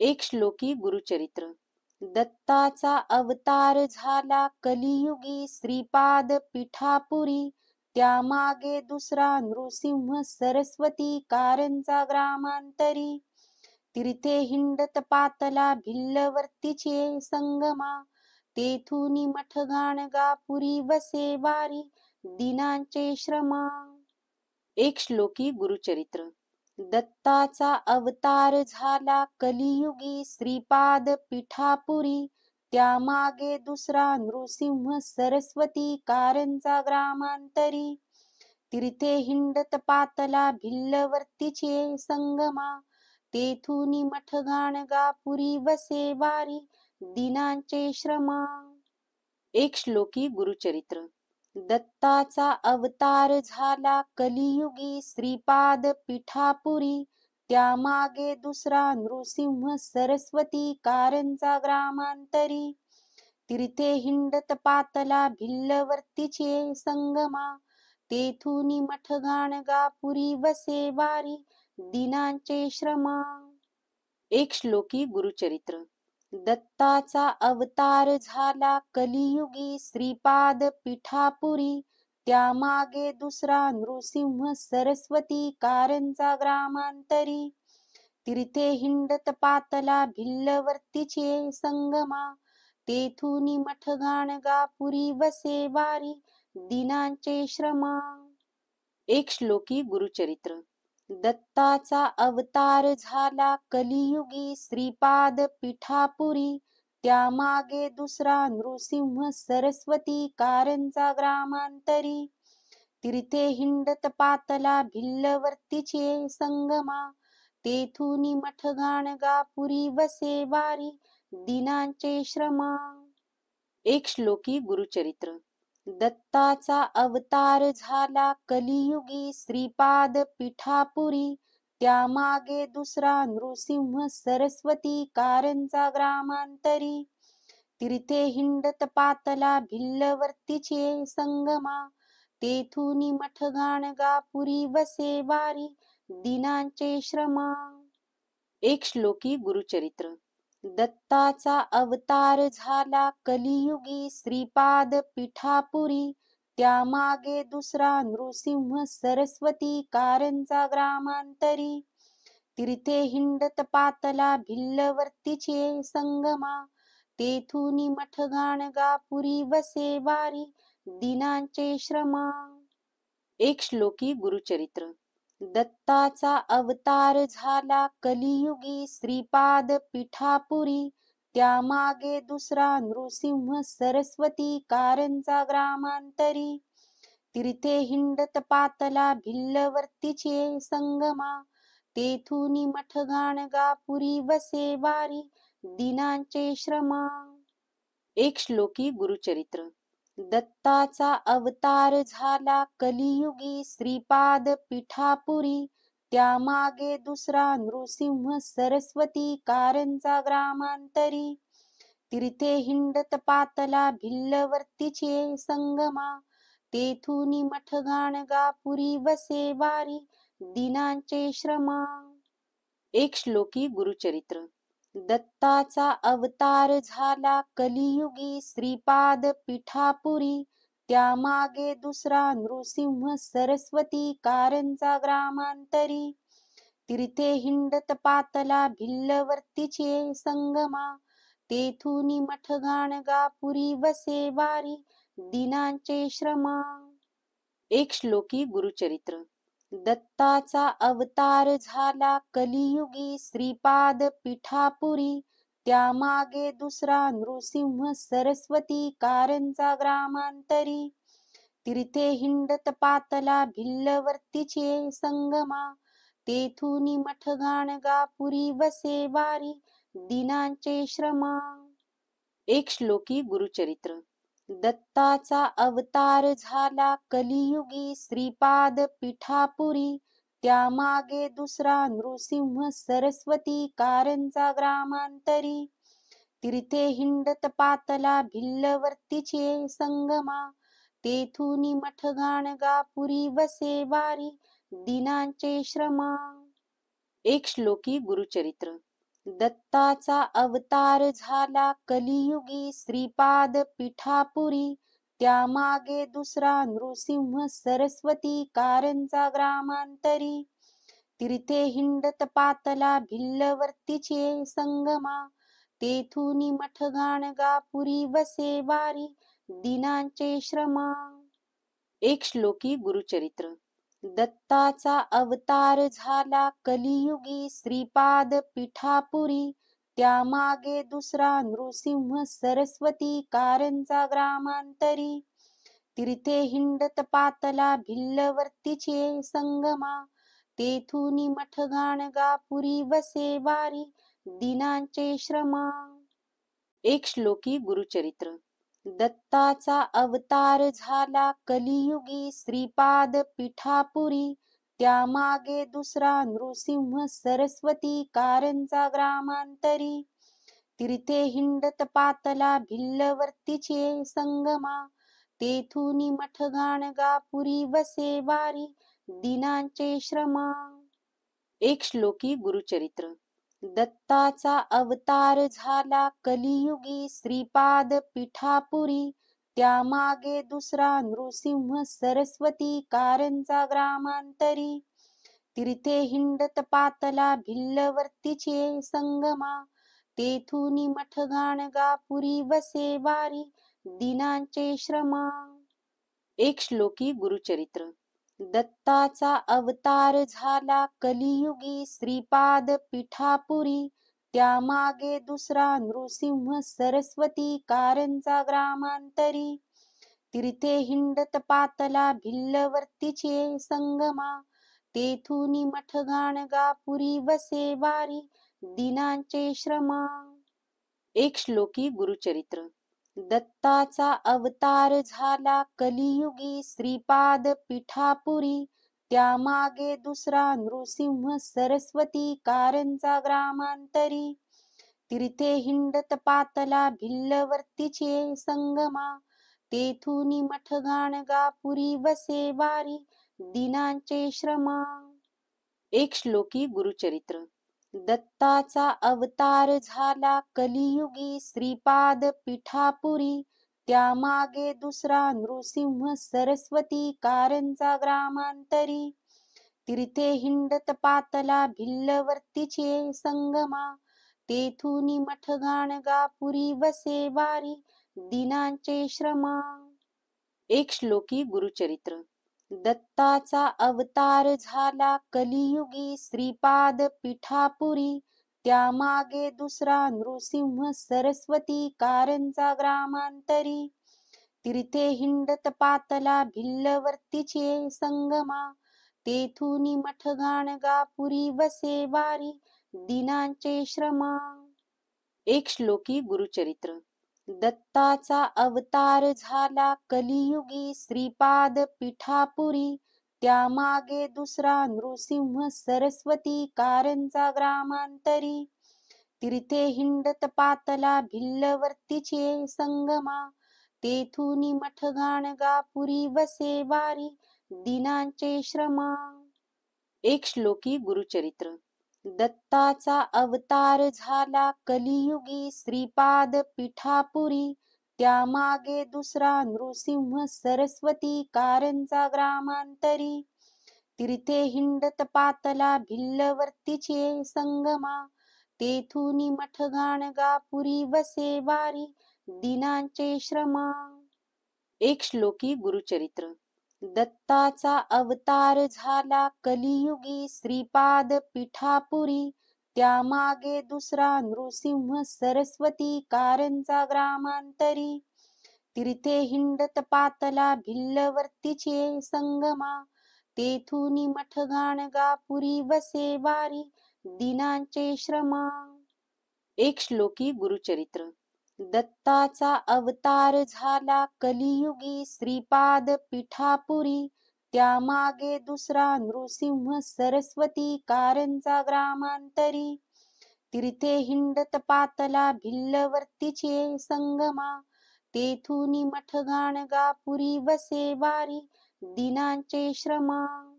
एक श्लोकी गुरुचरित्र. दत्ताचा अवतार झाला कलियुगी श्रीपाद पीठापुरी. त्यामागे दुसरा नृसिंह सरस्वती कारंजा ग्रामांतरी. तीर्थे हिंडत पातला भिल्लवर्तीचे संगमा. तेथुनी मठ गाणगापुरी वसे वारी दिनांचे श्रमा. एक श्लोकी गुरुचरित्र. दत्ताचा अवतार झाला कलियुगी श्रीपाद पीठापुरी. त्यामागे दुसरा नृसिंह सरस्वती कारंजा ग्रामांतरी. तीर्थे हिंडत पातला भिल्लवर्तीचे संगमा. तेथुनी मठ गाणगापुरी वसे वारी दिनांचे श्रमा. एक श्लोकी गुरुचरित्र. दत्ताचा अवतार झाला कलियुगी श्रीपाद पीठापुरी. त्यामागे दुसरा नृसिंह सरस्वती कारंजा ग्रामांतरी. तीर्थे हिंडत पातला भिल्लवर्तीचे संगमा. तेथुनी मठ गाणगापुरी वसे वारी दिनांचे श्रमा. एक श्लोकी गुरुचरित्र. दत्ताचा अवतार झाला कलियुगी श्रीपाद पीठापुरी. त्यामागे दुसरा नृसिंह सरस्वती कारंजा ग्रामांतरी. तीर्थे हिंडत पातला भिल्लवर्तीचे संगमा. तेथुनी मठ गाणगापुरी वसे वारी दिनांचे श्रमा. एक श्लोकी गुरुचरित्र. दत्ताचा अवतार झाला कलियुगी श्रीपाद पीठापुरी. त्यामागे दुसरा नृसिंह सरस्वती कारंजा ग्रामांतरी. तीर्थे हिंडत पातला भिल्लवर्तीचे संगमा. तेथुनी मठ गाणगापुरी वसे वारी दिनांचे श्रमा. एक श्लोकी गुरुचरित्र. दत्ताचा अवतार झाला कलियुगी श्रीपाद पीठापुरी. त्यामागे दुसरा नृसिंह सरस्वती कारंजा ग्रामांतरी. तीर्थे हिंडत पातला भिल्लवर्तीचे संगमा. तेथुनी मठ गाणगापुरी वसे वारी दिनांचे श्रमा. एक श्लोकी गुरुचरित्र. दत्ताचा अवतार झाला कलियुगी श्रीपाद पीठापुरी. त्यामागे दुसरा नृसिंह सरस्वती कारंजा ग्रामांतरी. तीर्थे हिंडत पातला भिल्लवर्तीचे संगमा. तेथुनी मठ गाणगापुरी वसे वारी दिनांचे श्रमा. एक श्लोकी गुरुचरित्र. दत्ताचा अवतार झाला कलियुगी श्रीपाद पीठापुरी. त्यामागे दुसरा नृसिंह सरस्वती कारंजा ग्रामांतरी. तीर्थे हिंडत पातला भिल्लवर्तीचे संगमा. तेथुनी मठ गाणगापुरी वसे वारी दिनांचे श्रमा. एक श्लोकी गुरुचरित्र. दत्ताचा अवतार झाला कलियुगी श्रीपाद पीठापुरी. त्यामागे दुसरा नृसिंह सरस्वती कारंजा ग्रामांतरी. तीर्थे हिंडत पातला भिल्लवर्तीचे संगमा. तेथुनी मठ गाणगापुरी वसे वारी दिनांचे श्रमा. एक श्लोकी गुरुचरित्र. दत्ताचा अवतार झाला कलियुगी श्रीपाद पीठापुरी. त्यामागे दुसरा नृसिंह सरस्वती कारंजा ग्रामांतरी. तीर्थे हिंडत पातला भिल्लवर्तीचे संगमा. तेथुनी मठ गाणगापुरी वसे वारी दिनांचे श्रमा. एक श्लोकी गुरुचरित्र. दत्ताचा अवतार झाला कलियुगी श्रीपाद पीठापुरी. त्यामागे दुसरा नृसिंह सरस्वती कारंजा ग्रामांतरी. तीर्थे हिंडत पातला भिल्लवर्तीचे संगमा. तेथुनी मठ गाणगापुरी वसे वारी दिनांचे श्रमा. एक श्लोकी गुरुचरित्र. दत्ताचा अवतार झाला कलियुगी श्रीपाद पीठापुरी. त्यामागे दुसरा नृसिंह सरस्वती कारंजा ग्रामांतरी. तीर्थे हिंडत पातला भिल्लवर्तीचे संगमा. तेथुनी मठ गाणगापुरी वसे वारी दिनांचे श्रमा. एक श्लोकी गुरुचरित्र. दत्ताचा अवतार झाला कलियुगी श्रीपाद पिठापुरी, त्यामागे दुसरा नृसिंह सरस्वती कारंजा ग्रामांतरी. तीर्थे हिंडत पातला भिल्लवरतीचे संगमा, तेथुनी मठ गाणगापुरी वसे वारी, दिनांचे श्रमा. एक श्लोकी गुरुचरित्र. दत्ताचा अवतार झाला कलियुगी श्रीपाद पिठापुरी, त्यामागे दुसरा नृसिंह सरस्वती कारंजा ग्रामांतरी. तीर्थे हिंडत पातला भिल्लवरतीचे संगमा, तेथुनी मठ गाणगापुरी वसे वारी, दिनांचे श्रमा. एक श्लोकी गुरुचरित्र. दत्ताचा अवतार झाला कलियुगी श्रीपाद पिठापुरी, त्यामागे दुसरा नृसिंह सरस्वती कारंजा ग्रामांतरी. तीर्थे हिंडत पातला भिल्लवरतीचे संगमा, तेथुनी मठ गाणगापुरी वसे वारी, दिनांचे श्रमा. एक श्लोकी गुरुचरित्र. दत्ताचा अवतार झाला कलियुगी श्रीपाद पिठापुरी, त्यामागे दुसरा नृसिंह सरस्वती कारंजा ग्रामांतरी. तीर्थे हिंडत पातला भिल्लवरतीचे संगमा, तेथुनी मठ गाणगापुरी वसे वारी, दिनांचे श्रमा. एक श्लोकी गुरुचरित्र. दत्ताचा अवतार झाला कलियुगी श्रीपाद पिठापुरी, त्यामागे दुसरा नृसिंह सरस्वती कारंजा ग्रामांतरी. तीर्थे हिंडत पातला भिल्लवरतीचे संगमा, तेथुनी मठ गाणगापुरी वसे वारी, दिनांचे श्रमा. एक श्लोकी गुरुचरित्र. दत्ताचा अवतार झाला कलियुगी श्रीपाद पिठापुरी, त्यामागे दुसरा नृसिंह सरस्वती कारंजा ग्रामांतरी. तीर्थे हिंडत पातला भिल्लवरतीचे संगमा, तेथुनी मठ गाणगापुरी वसे वारी, दिनांचे श्रमा. एक श्लोकी गुरुचरित्र. दत्ताचा अवतार झाला कलियुगी श्रीपाद पिठापुरी, त्यामागे दुसरा नृसिंह सरस्वती कारंजा ग्रामांतरी. तीर्थे हिंडत पातला भिल्लवरतीचे संगमा, तेथुनी मठ गाणगापुरी वसे वारी, दिनांचे श्रमा. एक श्लोकी गुरुचरित्र. दत्ताचा अवतार झाला कलियुगी श्रीपाद पिठापुरी, त्यामागे दुसरा नृसिंह सरस्वती कारंजा ग्रामांतरी. तीर्थे हिंडत पातला भिल्लवरतीचे संगमा, तेथुनी मठ गाणगापुरी वसे वारी, दिनांचे श्रमा. एक श्लोकी गुरुचरित्र. दत्ताचा अवतार झाला कलियुगी श्रीपाद पिठापुरी, त्यामागे दुसरा नृसिंह सरस्वती कारंजा ग्रामांतरी. तीर्थे हिंडत पातला भिल्लवरतीचे संगमा, तेथुनी मठ गाणगापुरी वसे वारी, दिनांचे श्रमा. एक श्लोकी गुरुचरित्र. दत्ताचा अवतार झाला कलियुगी श्रीपाद पिठापुरी, त्यामागे दुसरा नृसिंह सरस्वती कारंजा ग्रामांतरी. तीर्थे हिंडत पातला भिल्लवरतीचे संगमा, तेथुनी मठ गाणगापुरी वसे वारी, दिनांचे श्रमा. एक श्लोकी गुरुचरित्र. दत्ताचा अवतार झाला कलियुगी श्रीपाद पिठापुरी, त्यामागे दुसरा नृसिंह सरस्वती कारंजा ग्रामांतरी. तीर्थे हिंडत पातला भिल्लवरतीचे संगमा, तेथुनी मठ गाणगापुरी वसे वारी, दिनांचे श्रमा. एक श्लोकी गुरुचरित्र. दत्ताचा अवतार झाला कलियुगी श्रीपाद पिठापुरी, त्यामागे दुसरा नृसिंह सरस्वती कारंजा ग्रामांतरी. तीर्थे हिंडत पातला भिल्लवरतीचे संगमा, तेथुनी मठ गाणगापुरी वसे वारी, दिनांचे श्रमा.